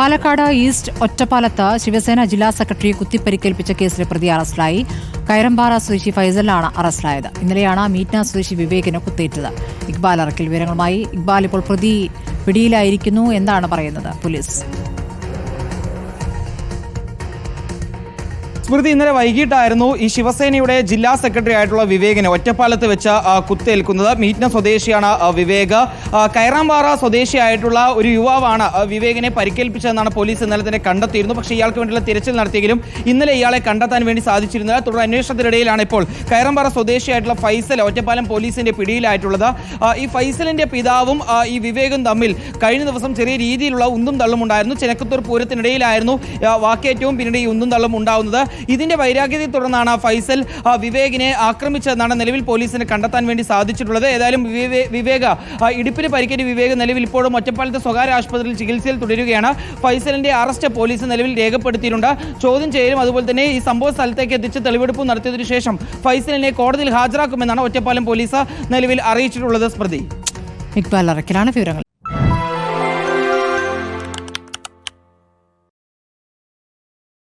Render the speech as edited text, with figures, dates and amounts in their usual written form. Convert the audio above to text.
Palakkad east ഒറ്റപ്പാലത്ത് ശിവസേന ജില്ലാ secretary കുത്തിപ്പരിക്കേൽപ്പിച്ച കേസിലെ പ്രതി അറസ്റ്റിലായി. കയറമ്പാറ സ്വദേശി ഫൈസലാണ് അറസ്റ്റിലായത്. ഇന്നലെയാണ് മീറ്റ്ന സ്വദേശി വിവേകിന് കുത്തേറ്റത്. ഇക്ബാൽ അറക്കൽ വിവരങ്ങളുമായി. ഇക്ബാൽ, ഇപ്പോൾ പ്രതി പിടിയിലായിരിക്കുന്നു, എന്താണ് പറയുന്നത് പോലീസ്? സ്മൃതി, ഇന്നലെ വൈകിട്ടായിരുന്നു ഈ ശിവസേനയുടെ ജില്ലാ സെക്രട്ടറി ആയിട്ടുള്ള വിവേകിന് ഒറ്റപ്പാലത്ത് വെച്ച് കുത്തേൽക്കുന്നത്. മീറ്റ്ന സ്വദേശിയാണ് വിവേക്. കയറാമ്പാറ സ്വദേശിയായിട്ടുള്ള ഒരു യുവാവാണ് വിവേകിനെ പരിക്കേൽപ്പിച്ചതെന്നാണ് പോലീസ് ഇന്നലെ തന്നെ കണ്ടെത്തിയിരുന്നു. പക്ഷേ ഇയാൾക്ക് വേണ്ടിയുള്ള തിരച്ചിൽ നടത്തിയെങ്കിലും ഇന്നലെ ഇയാളെ കണ്ടെത്താൻ വേണ്ടി സാധിച്ചിരുന്നില്ല. തുടർ അന്വേഷണത്തിനിടയിലാണ് ഇപ്പോൾ കയറാമ്പാറ സ്വദേശിയായിട്ടുള്ള ഫൈസൽ ഒറ്റപ്പാലം പോലീസിന്റെ പിടിയിലായിട്ടുള്ളത്. ഈ ഫൈസലിന്റെ പിതാവും ഈ വിവേകും തമ്മിൽ കഴിഞ്ഞ ദിവസം ചെറിയ രീതിയിലുള്ള ഉന്തും തള്ളും ഉണ്ടായിരുന്നു. ചെനക്കത്തൂർ പൂരത്തിനിടയിലായിരുന്നു വാക്കേറ്റവും പിന്നീട് ഈ ഉന്തും തള്ളും ഉണ്ടാവുന്നത്. ഇതിന്റെ വൈരാഗ്യത്തെ തുടർന്നാണ് ഫൈസൽ വിവേകിനെ ആക്രമിച്ചതെന്നാണ് നിലവിൽ പോലീസിന് കണ്ടെത്താൻ വേണ്ടി സാധിച്ചിട്ടുള്ളത്. ഏതായാലും വിവേക് ഇടുപ്പിന് പരിക്കേറ്റ വിവേക് നിലവിൽ ഇപ്പോഴും ഒറ്റപ്പാലത്തെ സ്വകാര്യ ആശുപത്രിയിൽ ചികിത്സയിൽ തുടരുകയാണ്. ഫൈസലിന്റെ അറസ്റ്റ് പോലീസ് നിലവിൽ രേഖപ്പെടുത്തിയിട്ടുണ്ട്. ചോദ്യം ചെയ്യലും അതുപോലെ തന്നെ ഈ സംഭവ സ്ഥലത്തേക്ക് എത്തിച്ച് തെളിവെടുപ്പും നടത്തിയതിനു ശേഷം ഫൈസലിനെ കോടതിയിൽ ഹാജരാക്കുമെന്നാണ് ഒറ്റപ്പാലം പോലീസ് നിലവിൽ അറിയിച്ചിട്ടുള്ളത്. സ്മൃതി, ഇക്ബാൽ അറക്കലാണ് വിവരങ്ങൾ.